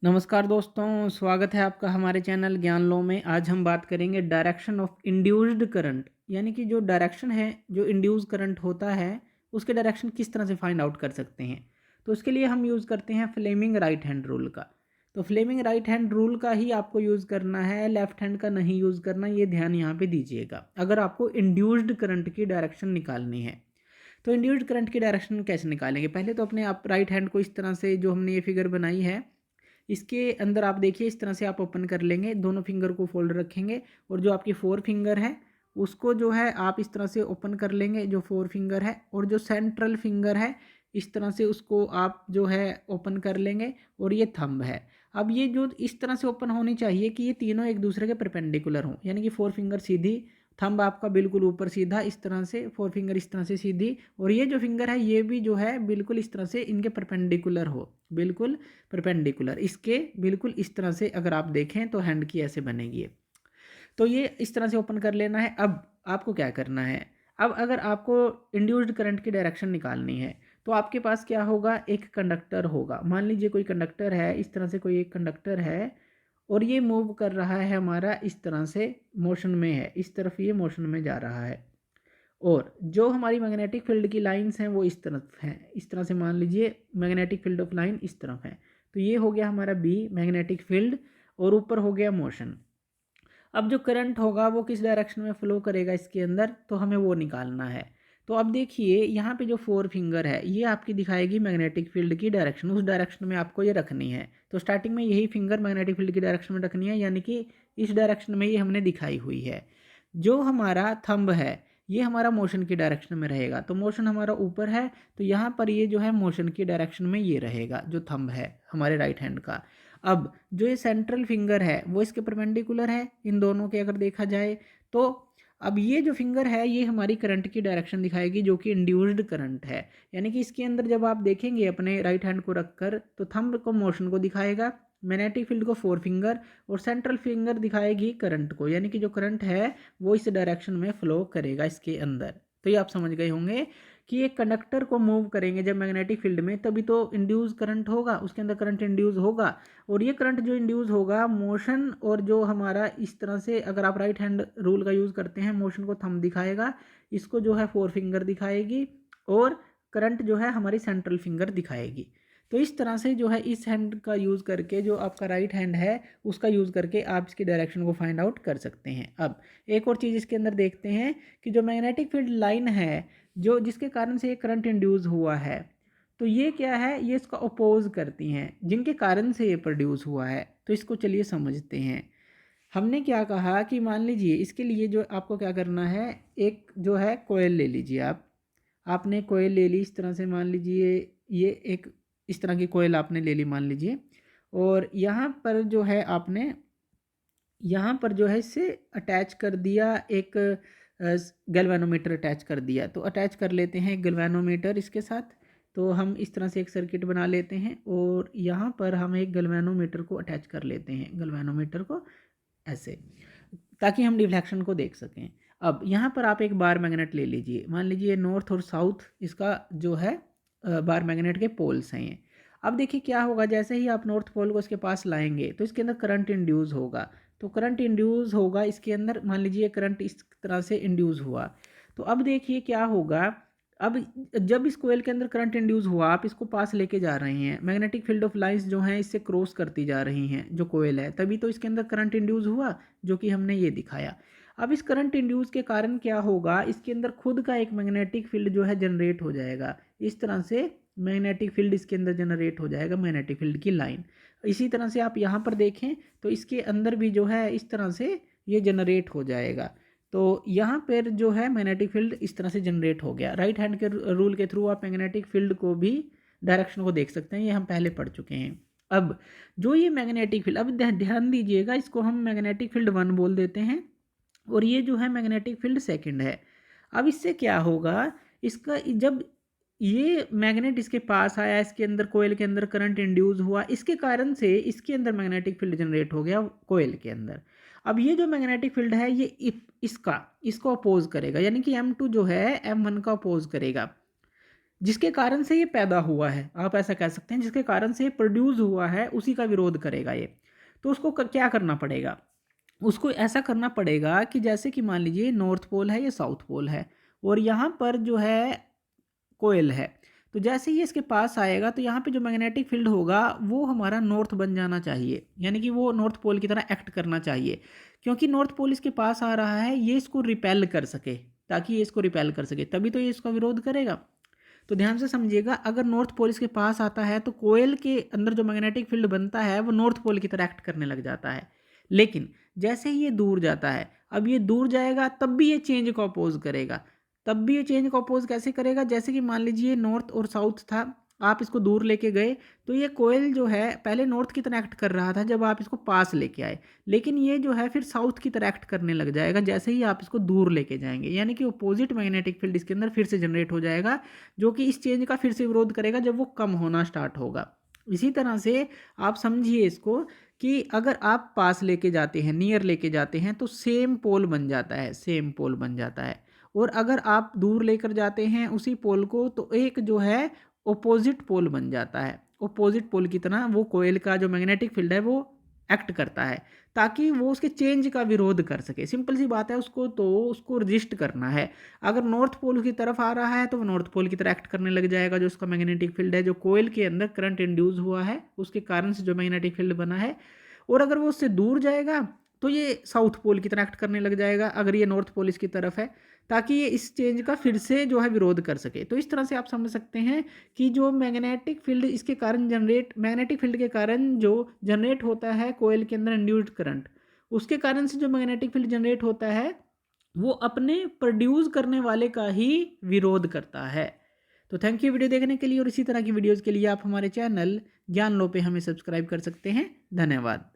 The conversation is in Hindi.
नमस्कार दोस्तों, स्वागत है आपका हमारे चैनल ज्ञान लो में। आज हम बात करेंगे डायरेक्शन ऑफ इंड्यूस्ड करंट, यानी कि जो डायरेक्शन है, जो इंड्यूस करंट होता है उसके डायरेक्शन किस तरह से फाइंड आउट कर सकते हैं। तो उसके लिए हम यूज़ करते हैं फ्लेमिंग राइट हैंड रूल का। तो फ्लेमिंग राइट हैंड रूल का ही आपको यूज़ करना है, लेफ्ट हैंड का नहीं यूज़ करना, ये ध्यान यहाँ पे दीजिएगा अगर आपको इंड्यूस्ड करंट की डायरेक्शन निकालनी है। तो इंड्यूस्ड करंट की डायरेक्शन कैसे निकालेंगे? पहले तो अपने आप राइट हैंड को इस तरह से, जो हमने ये फिगर बनाई है इसके अंदर आप देखिए इस तरह से आप ओपन कर लेंगे, दोनों फिंगर को फोल्ड रखेंगे और जो आपकी फोर फिंगर है उसको जो है आप इस तरह से ओपन कर लेंगे, जो फोर फिंगर है, और जो सेंट्रल फिंगर है इस तरह से उसको आप जो है ओपन कर लेंगे, और ये थंब है। अब ये जो इस तरह से ओपन होनी चाहिए कि ये तीनों एक दूसरे के परपेंडिकुलर हों, यानी कि फोर फिंगर सीधी, थंब आपका बिल्कुल ऊपर सीधा, इस तरह से फोर फिंगर इस तरह से सीधी, और ये जो फिंगर है ये भी जो है बिल्कुल इस तरह से इनके परपेंडिकुलर हो, बिल्कुल परपेंडिकुलर इसके, बिल्कुल इस तरह से अगर आप देखें तो हैंड की ऐसे बनेगी। तो ये इस तरह से ओपन कर लेना है। अब आपको क्या करना है, अब अगर आपको इंड्यूस्ड करंट की डायरेक्शन निकालनी है तो आपके पास क्या होगा, एक कंडक्टर होगा। मान लीजिए कोई कंडक्टर है, इस तरह से कोई एक कंडक्टर है और ये मूव कर रहा है हमारा, इस तरह से मोशन में है, इस तरफ ये मोशन में जा रहा है, और जो हमारी मैग्नेटिक फील्ड की लाइंस हैं वो इस तरफ हैं, इस तरह से मान लीजिए मैग्नेटिक फील्ड ऑफ लाइन इस तरफ है। तो ये हो गया हमारा बी, मैग्नेटिक फील्ड, और ऊपर हो गया मोशन। अब जो करंट होगा वो किस डायरेक्शन में फ्लो करेगा इसके अंदर, तो हमें वो निकालना है। तो अब देखिए यहाँ पे जो फोर फिंगर है ये आपकी दिखाएगी मैग्नेटिक फील्ड की डायरेक्शन, उस डायरेक्शन में आपको ये रखनी है। तो स्टार्टिंग में यही फिंगर मैग्नेटिक फील्ड की डायरेक्शन में रखनी है, यानी कि इस डायरेक्शन में ये हमने दिखाई हुई है। जो हमारा थंब है ये हमारा मोशन की डायरेक्शन में रहेगा, तो मोशन हमारा ऊपर है तो यहाँ पर ये जो है मोशन की डायरेक्शन में ये रहेगा, जो थंब है हमारे राइट हैंड का। अब जो ये सेंट्रल फिंगर है वो इसके परपेंडिकुलर है, इन दोनों के अगर देखा जाए तो। अब ये जो फिंगर है ये हमारी करंट की डायरेक्शन दिखाएगी, जो कि इंड्यूस्ड करंट है, यानी कि इसके अंदर जब आप देखेंगे अपने राइट हैंड को रखकर तो थंब को मोशन को दिखाएगा, मैग्नेटिक फील्ड को फोर फिंगर, और सेंट्रल फिंगर दिखाएगी करंट को, यानी कि जो करंट है वो इस डायरेक्शन में फ्लो करेगा इसके अंदर। तो ये आप समझ गए होंगे कि एक कंडक्टर को मूव करेंगे जब मैग्नेटिक फील्ड में, तभी तो इंड्यूस करंट होगा, उसके अंदर करंट इंड्यूस होगा, और ये करंट जो इंड्यूस होगा मोशन, और जो हमारा इस तरह से अगर आप राइट हैंड रूल का यूज़ करते हैं, मोशन को थंब दिखाएगा, इसको जो है फोर फिंगर दिखाएगी, और करंट जो है हमारी सेंट्रल फिंगर दिखाएगी। तो इस तरह से जो है इस हैंड का यूज़ करके, जो आपका राइट हैंड है उसका यूज़ करके आप इसकी डायरेक्शन को फाइंड आउट कर सकते हैं। अब एक और चीज़ इसके अंदर देखते हैं कि जो मैग्नेटिक फील्ड लाइन है, जो जिसके कारण से ये करंट इंड्यूस हुआ है, तो ये क्या है, ये इसका अपोज करती हैं, जिनके कारण से ये प्रोड्यूस हुआ है। तो इसको चलिए समझते हैं। हमने क्या कहा कि मान लीजिए इसके लिए जो आपको क्या करना है, एक जो है कोयल ले लीजिए आप, आपने कोयल ले ली इस तरह से, मान लीजिए ये एक इस तरह की कोयल आपने ले ली मान लीजिए, और यहाँ पर जो है आपने यहाँ पर जो है इससे अटैच कर दिया एक गैल्वेनोमीटर अटैच कर दिया। तो अटैच कर लेते हैं एक गैल्वेनोमीटर इसके साथ। तो हम इस तरह से एक सर्किट बना लेते हैं और यहाँ पर हम एक गैल्वेनोमीटर को अटैच कर लेते हैं, गैल्वेनोमीटर को ऐसे, ताकि हम डिफ्लेक्शन को देख सकें। अब यहाँ पर आप एक बार मैग्नेट ले लीजिए, मान लीजिए नॉर्थ और साउथ इसका जो है बार मैग्नेट के पोल्स हैं ये। अब देखिए क्या होगा, जैसे ही आप नॉर्थ पोल को इसके पास लाएंगे तो इसके अंदर करंट इंड्यूस होगा। तो करंट इंड्यूस होगा इसके अंदर, मान लीजिए करंट इस तरह से इंड्यूस हुआ। तो अब देखिए क्या होगा, अब जब इस कोयल के अंदर करंट इंड्यूस हुआ, आप इसको पास लेके जा रहे हैं, मैग्नेटिक फील्ड ऑफ लाइंस जो हैं इससे क्रॉस करती जा रही हैं जो कोयल है, तभी तो इसके अंदर करंट इंड्यूस हुआ, जो कि हमने ये दिखाया। अब इस करंट इंड्यूस के कारण क्या होगा, इसके अंदर खुद का एक मैग्नेटिक फील्ड जो है जनरेट हो जाएगा, इस तरह से मैग्नेटिक फील्ड इसके अंदर जनरेट हो जाएगा, मैग्नेटिक फील्ड की लाइन। इसी तरह से आप यहाँ पर देखें तो इसके अंदर भी जो है इस तरह से ये जनरेट हो जाएगा। तो यहाँ पर जो है मैग्नेटिक फील्ड इस तरह से जनरेट हो गया। राइट हैंड के रूल के थ्रू आप मैग्नेटिक फील्ड को भी, डायरेक्शन को देख सकते हैं, ये हम पहले पढ़ चुके हैं। अब जो ये मैग्नेटिक फील्ड, अब ध्यान दीजिएगा, इसको हम मैग्नेटिक फील्ड 1 बोल देते हैं, और ये जो है मैग्नेटिक फील्ड 2 है। अब इससे क्या होगा, इसका जब ये मैग्नेट इसके पास आया, इसके अंदर कोयल के अंदर करंट इंड्यूस हुआ, इसके कारण से इसके अंदर मैग्नेटिक फील्ड जनरेट हो गया कोयल के अंदर। अब ये जो मैग्नेटिक फील्ड है ये इसको अपोज करेगा, यानी कि M2 जो है M1 का अपोज करेगा। जिसके कारण से ये पैदा हुआ है, आप ऐसा कह सकते हैं, जिसके कारण से ये प्रोड्यूस हुआ है उसी का विरोध करेगा ये। तो उसको क्या करना पड़ेगा, उसको ऐसा करना पड़ेगा कि जैसे कि मान लीजिए नॉर्थ पोल है, ये साउथ पोल है, और यहाँ पर जो है कोयल है, तो जैसे ही इसके पास आएगा तो यहाँ पे जो मैग्नेटिक फील्ड होगा वो हमारा नॉर्थ बन जाना चाहिए, यानी कि वो नॉर्थ पोल की तरह एक्ट करना चाहिए, क्योंकि नॉर्थ पोल इसके पास आ रहा है, ये इसको रिपेल कर सके, ताकि ये इसको रिपेल कर सके, तभी तो ये इसका विरोध करेगा। तो ध्यान से समझिएगा, अगर नॉर्थ पोल इसके पास आता है तो कोयल के अंदर जो मैग्नेटिक फील्ड बनता है वो नॉर्थ पोल की तरह एक्ट करने लग जाता है। लेकिन जैसे ही ये दूर जाता है, अब ये दूर जाएगा तब भी ये चेंज को अपोज करेगा। तब भी ये चेंज को अपोज कैसे करेगा, जैसे कि मान लीजिए नॉर्थ और साउथ था, आप इसको दूर लेके गए तो ये कोयल जो है पहले नॉर्थ की तरह एक्ट कर रहा था जब आप इसको पास लेके आए, लेकिन ये जो है फिर साउथ की तरह एक्ट करने लग जाएगा जैसे ही आप इसको दूर लेके जाएंगे, यानी कि अपोजिट मैग्नेटिक फील्ड इसके अंदर फिर से जनरेट हो जाएगा, जो कि इस चेंज का फिर से विरोध करेगा जब वो कम होना स्टार्ट होगा। इसी तरह से आप समझिए इसको कि अगर आप पास लेके जाते हैं, नियर लेके जाते हैं, तो सेम पोल बन जाता है, सेम पोल बन जाता है, और अगर आप दूर लेकर जाते हैं उसी पोल को तो एक जो है ओपोजिट पोल बन जाता है। ओपोजिट पोल की तरह वो कोयल का जो मैग्नेटिक फील्ड है वो एक्ट करता है, ताकि वो उसके चेंज का विरोध कर सके। सिंपल सी बात है, उसको रजिस्ट करना है। अगर नॉर्थ पोल की तरफ आ रहा है तो वो नॉर्थ पोल की तरह एक्ट करने लग जाएगा, जो उसका मैग्नेटिक फील्ड है, जो कोयल के अंदर करंट इंड्यूस हुआ है उसके कारण से जो मैग्नेटिक फील्ड बना है। और अगर वो उससे दूर जाएगा तो ये साउथ पोल की तरह एक्ट करने लग जाएगा, अगर ये नॉर्थ पोल इसकी तरफ है, ताकि ये इस चेंज का फिर से जो है विरोध कर सके। तो इस तरह से आप समझ सकते हैं कि जो मैग्नेटिक फील्ड इसके कारण मैग्नेटिक फील्ड के कारण जो जनरेट होता है कोयल के अंदर इंड्यूस्ड करंट, उसके कारण से जो मैग्नेटिक फील्ड जनरेट होता है वो अपने प्रोड्यूस करने वाले का ही विरोध करता है। तो थैंक यू वीडियो देखने के लिए, और इसी तरह की वीडियोज़ के लिए आप हमारे चैनल ज्ञान लो पे हमें सब्सक्राइब कर सकते हैं। धन्यवाद।